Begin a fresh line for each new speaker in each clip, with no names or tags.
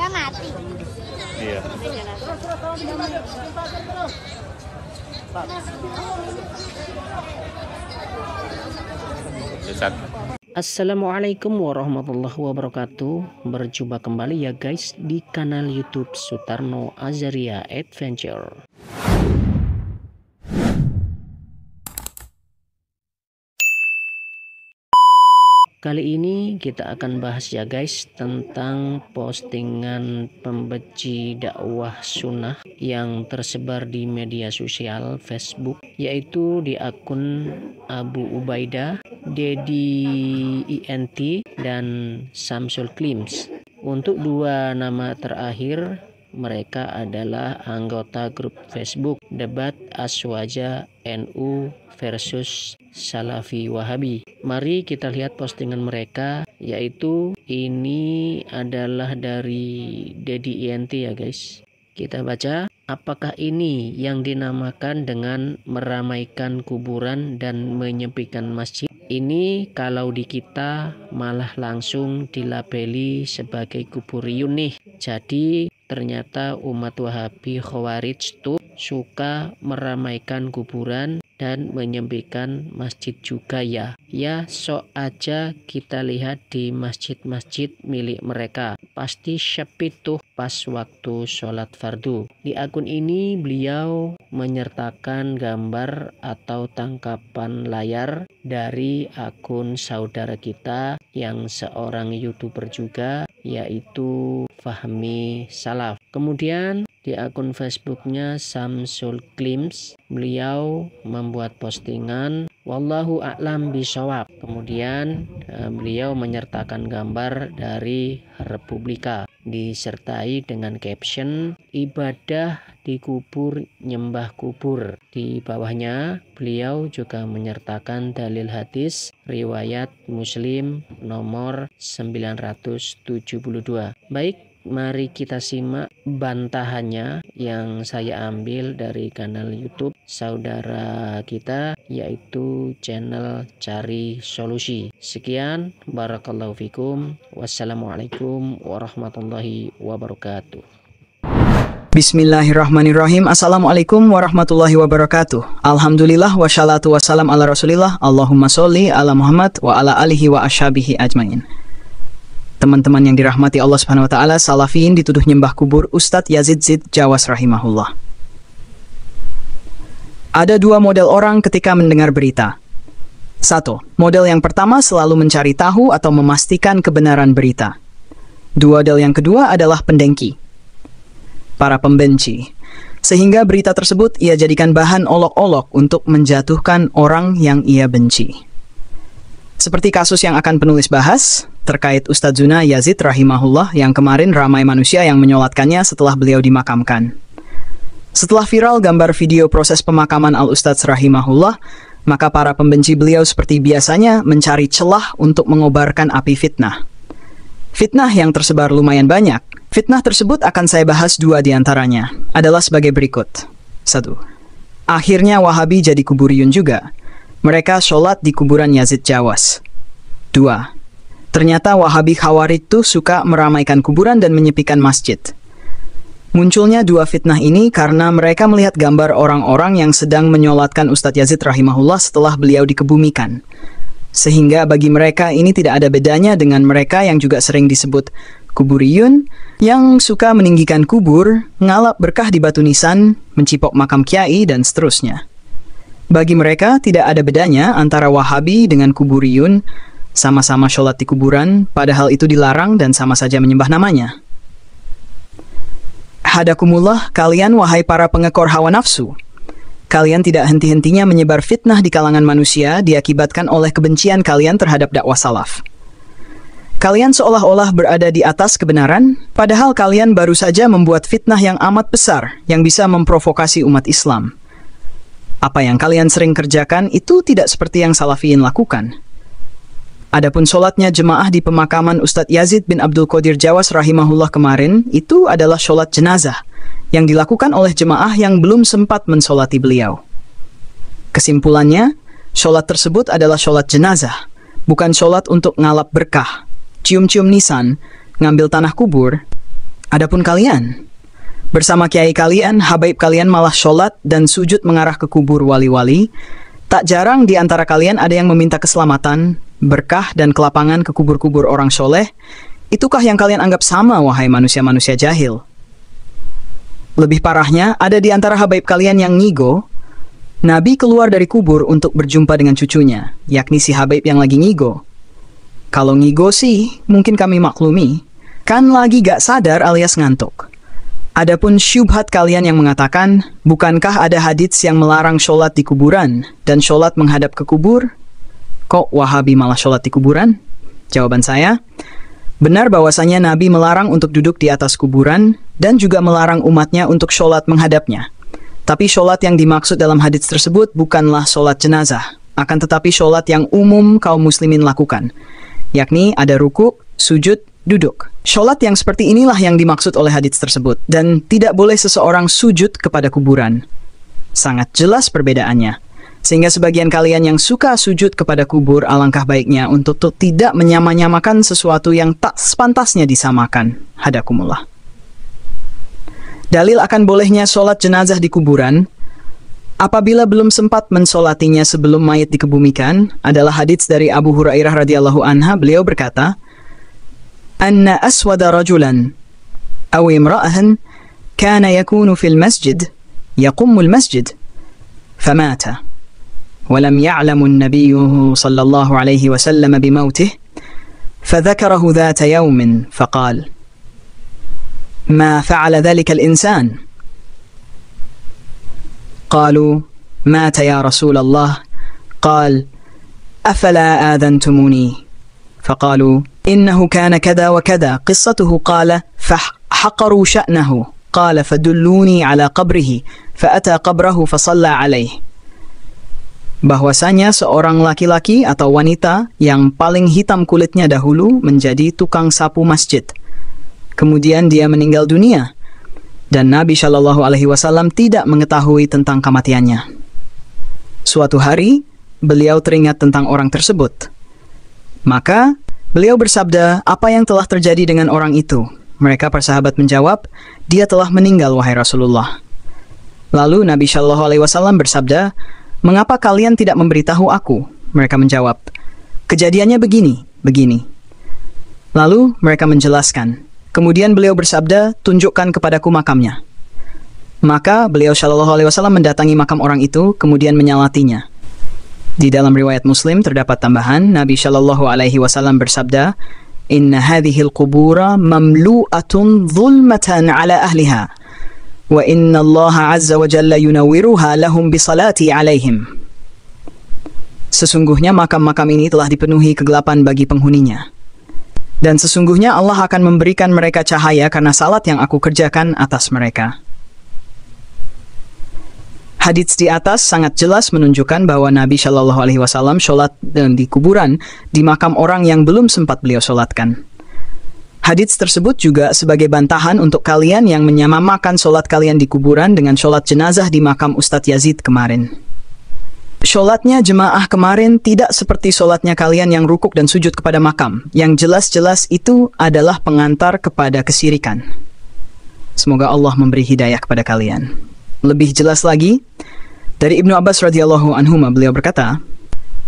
Udah mati.
Iya. Ustaz.
Assalamualaikum warahmatullahi wabarakatuh. Berjumpa kembali ya guys di kanal YouTube Sutarno Azaria Adventure. Kali ini kita akan bahas ya guys tentang postingan pembenci dakwah sunnah yang tersebar di media sosial Facebook, yaitu di akun Abu Ubaidah, Dedi INT, dan Samsul Klims. Untuk dua nama terakhir, mereka adalah anggota grup Facebook Debat Aswaja NU versus Salafi Wahabi. Mari kita lihat postingan mereka, yaitu ini adalah dari Dedi INT ya guys. Kita baca, apakah ini yang dinamakan dengan meramaikan kuburan dan menyepikan masjid? Ini kalau di kita malah langsung dilabeli sebagai kuburiyun nih. Jadi ternyata umat Wahabi Khawarij tuh suka meramaikan kuburan dan menyempikan masjid juga ya. Ya sok aja kita lihat di masjid-masjid milik mereka. Pasti sepi tuh pas waktu sholat fardu. Di akun ini beliau menyertakan gambar atau tangkapan layar dari akun saudara kita yang seorang YouTuber juga, yaitu Fahmi Salaf. Kemudian di akun Facebooknya Samsul Klims, beliau membuat postingan wallahu a'lam bishawab. Kemudian beliau menyertakan gambar dari Republika disertai dengan caption ibadah di kubur nyembah kubur. Di bawahnya beliau juga menyertakan dalil hadis riwayat Muslim nomor 972. Baik, mari kita simak bantahannya yang saya ambil dari kanal YouTube saudara kita, yaitu channel Cari Solusi. Sekian, barakallahu fikum. Wassalamualaikum warahmatullahi wabarakatuh.
Bismillahirrahmanirrahim. Assalamualaikum warahmatullahi wabarakatuh. Alhamdulillah wassalatu wassalam ala rasulillah. Allahumma sholli ala Muhammad wa ala alihi wa ashabihi ajmain. Teman-teman yang dirahmati Allah Subhanahu wa taala, Salafiyin dituduh nyembah kubur Ustadz Yazid Zid Jawas rahimahullah. Ada dua model orang ketika mendengar berita. Satu, model yang pertama selalu mencari tahu atau memastikan kebenaran berita. Model yang kedua adalah pendengki, para pembenci, sehingga berita tersebut ia jadikan bahan olok-olok untuk menjatuhkan orang yang ia benci. Seperti kasus yang akan penulis bahas, terkait Ustadz Zuna Yazid rahimahullah yang kemarin ramai manusia yang menyolatkannya setelah beliau dimakamkan. Setelah viral gambar video proses pemakaman Al-Ustadz rahimahullah, maka para pembenci beliau seperti biasanya mencari celah untuk mengobarkan api fitnah. Fitnah yang tersebar lumayan banyak. Fitnah tersebut akan saya bahas dua diantaranya, adalah sebagai berikut. 1. Akhirnya Wahabi jadi kuburiyun juga. Mereka sholat di kuburan Yazid Jawas. 2. Ternyata Wahabi Khawarij itu suka meramaikan kuburan dan menyepikan masjid. Munculnya dua fitnah ini karena mereka melihat gambar orang-orang yang sedang menyolatkan Ustadz Yazid rahimahullah setelah beliau dikebumikan. Sehingga bagi mereka ini tidak ada bedanya dengan mereka yang juga sering disebut kuburiyun, yang suka meninggikan kubur, ngalap berkah di batu nisan, mencipok makam kiai, dan seterusnya. Bagi mereka tidak ada bedanya antara Wahabi dengan kuburiyun, sama-sama sholat di kuburan, padahal itu dilarang dan sama saja menyembah namanya. Hadakumullah, kalian wahai para pengekor hawa nafsu. Kalian tidak henti-hentinya menyebar fitnah di kalangan manusia diakibatkan oleh kebencian kalian terhadap dakwah salaf. Kalian seolah-olah berada di atas kebenaran, padahal kalian baru saja membuat fitnah yang amat besar yang bisa memprovokasi umat Islam. Apa yang kalian sering kerjakan itu tidak seperti yang Salafiyin lakukan. Adapun sholatnya jemaah di pemakaman Ustadz Yazid bin Abdul Qadir Jawas rahimahullah kemarin, itu adalah sholat jenazah yang dilakukan oleh jemaah yang belum sempat mensolati beliau. Kesimpulannya, sholat tersebut adalah sholat jenazah, bukan sholat untuk ngalap berkah, cium-cium nisan, ngambil tanah kubur, Adapun kalian, bersama kiai kalian, habaib kalian malah sholat dan sujud mengarah ke kubur wali-wali. Tak jarang di antara kalian ada yang meminta keselamatan, berkah dan kelapangan ke kubur-kubur orang soleh. Itukah yang kalian anggap sama, wahai manusia-manusia jahil? Lebih parahnya, ada di antara habaib kalian yang ngigo. Nabi keluar dari kubur untuk berjumpa dengan cucunya, yakni si habaib yang lagi ngigo. Kalau ngigo sih, mungkin kami maklumi. Kan lagi gak sadar alias ngantuk. Adapun syubhat kalian yang mengatakan, bukankah ada hadits yang melarang sholat di kuburan dan sholat menghadap ke kubur? Kok Wahabi malah sholat di kuburan? Jawaban saya, benar bahwasanya Nabi melarang untuk duduk di atas kuburan dan juga melarang umatnya untuk sholat menghadapnya. Tapi sholat yang dimaksud dalam hadits tersebut bukanlah sholat jenazah, akan tetapi sholat yang umum kaum muslimin lakukan, yakni ada ruku, sujud, duduk. Sholat yang seperti inilah yang dimaksud oleh hadits tersebut, dan tidak boleh seseorang sujud kepada kuburan. Sangat jelas perbedaannya. Sehingga sebagian kalian yang suka sujud kepada kubur, alangkah baiknya untuk tidak menyamakan sesuatu yang tak sepantasnya disamakan. Hadakumullah. Dalil akan bolehnya sholat jenazah di kuburan, apabila belum sempat mensolatinya sebelum mayat dikebumikan, adalah hadits dari Abu Hurairah radhiyallahu anha. Beliau berkata, anna aswada rajulan aw imra'ahan kana yakunu fil masjid yaqumul masjid famata ولم يعلم النبي صلى الله عليه وسلم بموته فذكره ذات يوم فقال ما فعل ذلك الإنسان قالوا مات يا رسول الله قال أفلا آذنتموني فقالوا إنه كان كذا وكذا قصته قال فحقروا شأنه قال فدلوني على قبره فأتى قبره فصلى عليه. Bahwasanya seorang laki-laki atau wanita yang paling hitam kulitnya dahulu menjadi tukang sapu masjid. Kemudian dia meninggal dunia dan Nabi Shallallahu Alaihi Wasallam tidak mengetahui tentang kematiannya. Suatu hari beliau teringat tentang orang tersebut. Maka beliau bersabda, apa yang telah terjadi dengan orang itu? Mereka para sahabat menjawab, dia telah meninggal wahai Rasulullah. Lalu Nabi Shallallahu Alaihi Wasallam bersabda, mengapa kalian tidak memberitahu aku? Mereka menjawab, kejadiannya begini. Lalu mereka menjelaskan. Kemudian beliau bersabda, tunjukkan kepadaku makamnya. Maka beliau Shallallahu Alaihi Wasallam mendatangi makam orang itu, kemudian menyalatinya. Di dalam riwayat Muslim terdapat tambahan, Nabi Shallallahu Alaihi Wasallam bersabda, inna hadhil qubura mamlu'atun zulmatan ala ahliha. Wa inna Allah azza wa jalla yunawwiruha lahum bisalati alaihim. Sesungguhnya makam-makam ini telah dipenuhi kegelapan bagi penghuninya. Dan sesungguhnya Allah akan memberikan mereka cahaya karena salat yang aku kerjakan atas mereka. Hadits di atas sangat jelas menunjukkan bahwa Nabi Shallallahu Alaihi Wasallam sholat di kuburan di makam orang yang belum sempat beliau sholatkan. Hadits tersebut juga sebagai bantahan untuk kalian yang menyamakan sholat kalian di kuburan dengan sholat jenazah di makam Ustadz Yazid kemarin. Sholatnya jemaah kemarin tidak seperti sholatnya kalian yang rukuk dan sujud kepada makam. Yang jelas-jelas itu adalah pengantar kepada kesirikan. Semoga Allah memberi hidayah kepada kalian. Lebih jelas lagi, dari Ibnu Abbas radhiyallahu anhuma beliau berkata,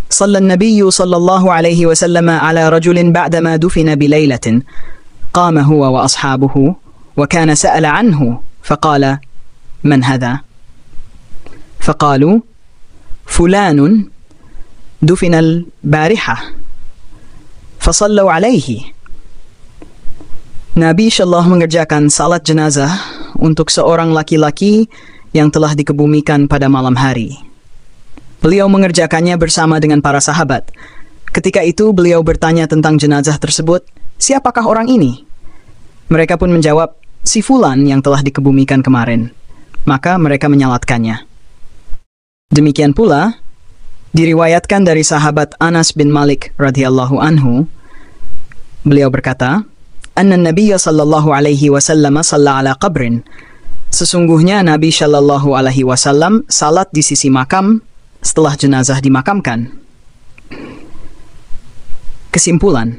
Sallan Nabiyyu sallallahu alaihi wasallam ala rajulin ba'dama dufina bilaylatin. قام هو وأصحابه وكان سأل عنه فقال من هذا؟ فقالوا فلان دفن البارحة فصلوا عليه. Nabi Shallallahu mengerjakan salat jenazah untuk seorang laki-laki yang telah dikebumikan pada malam hari. Beliau mengerjakannya bersama dengan para sahabat. Ketika itu beliau bertanya tentang jenazah tersebut, siapakah orang ini? Mereka pun menjawab, si Fulan yang telah dikebumikan kemarin. Maka mereka menyalatkannya. Demikian pula, diriwayatkan dari sahabat Anas bin Malik radhiyallahu anhu, beliau berkata, Anna Nabiya sallallahu alaihi wasallam salla ala qabrin. Sesungguhnya Nabi Shallallahu Alaihi Wasallam salat di sisi makam setelah jenazah dimakamkan. Kesimpulan,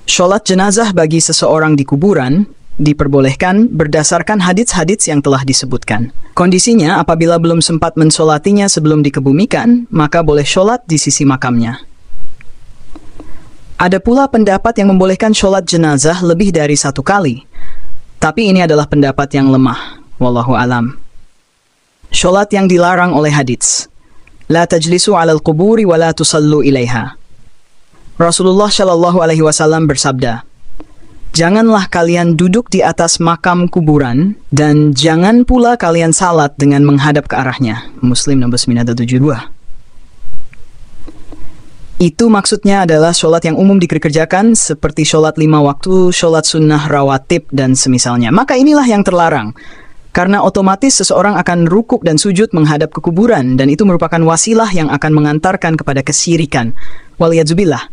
sholat jenazah bagi seseorang di kuburan diperbolehkan berdasarkan hadits-hadits yang telah disebutkan. Kondisinya, apabila belum sempat mensolatinya sebelum dikebumikan, maka boleh sholat di sisi makamnya. Ada pula pendapat yang membolehkan sholat jenazah lebih dari 1 kali. Tapi ini adalah pendapat yang lemah. Wallahu alam. Sholat yang dilarang oleh hadits. La tajlisu 'alal quburi wa la tusallu ilaiha. Rasulullah Shallallahu Alaihi Wasallam bersabda, "Janganlah kalian duduk di atas makam kuburan, dan jangan pula kalian salat dengan menghadap ke arahnya." Muslim nomor 972. Itu maksudnya adalah sholat yang umum dikerjakan seperti sholat 5 waktu, sholat sunnah rawatib, dan semisalnya. Maka inilah yang terlarang. Karena otomatis seseorang akan rukuk dan sujud menghadap ke kuburan, dan itu merupakan wasilah yang akan mengantarkan kepada kesyirikan. Waliyadzubillah.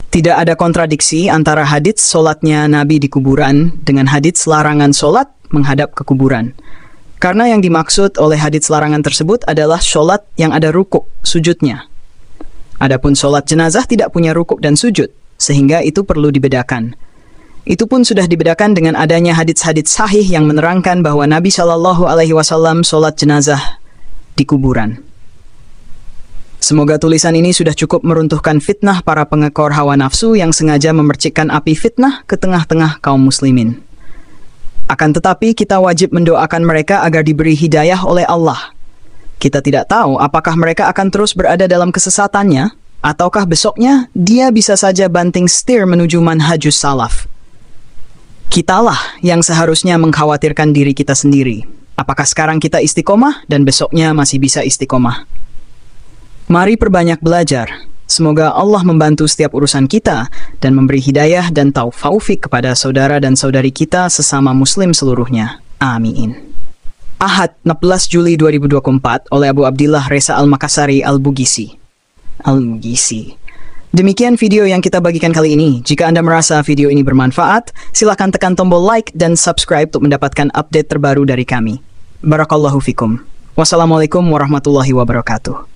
Tidak ada kontradiksi antara hadits sholatnya Nabi di kuburan dengan hadits larangan sholat menghadap ke kuburan. Karena yang dimaksud oleh hadits larangan tersebut adalah sholat yang ada rukuk, sujudnya. Adapun sholat jenazah tidak punya rukuk dan sujud, sehingga itu perlu dibedakan. Itu pun sudah dibedakan dengan adanya hadits-hadits sahih yang menerangkan bahwa Nabi Shallallahu Alaihi Wasallam sholat jenazah di kuburan. Semoga tulisan ini sudah cukup meruntuhkan fitnah para pengekor hawa nafsu yang sengaja memercikkan api fitnah ke tengah-tengah kaum muslimin. Akan tetapi kita wajib mendoakan mereka agar diberi hidayah oleh Allah. Kita tidak tahu apakah mereka akan terus berada dalam kesesatannya, ataukah besoknya dia bisa saja banting setir menuju manhajus salaf. Kitalah yang seharusnya mengkhawatirkan diri kita sendiri. Apakah sekarang kita istiqomah dan besoknya masih bisa istiqomah? Mari perbanyak belajar. Semoga Allah membantu setiap urusan kita dan memberi hidayah dan taufik kepada saudara dan saudari kita sesama muslim seluruhnya. Amin. Ahad, 16 Juli 2024 oleh Abu Abdillah Reza Al-Makassari Al-Bugisi. Demikian video yang kita bagikan kali ini. Jika Anda merasa video ini bermanfaat, silakan tekan tombol like dan subscribe untuk mendapatkan update terbaru dari kami. Barakallahu fikum. Wassalamualaikum warahmatullahi wabarakatuh.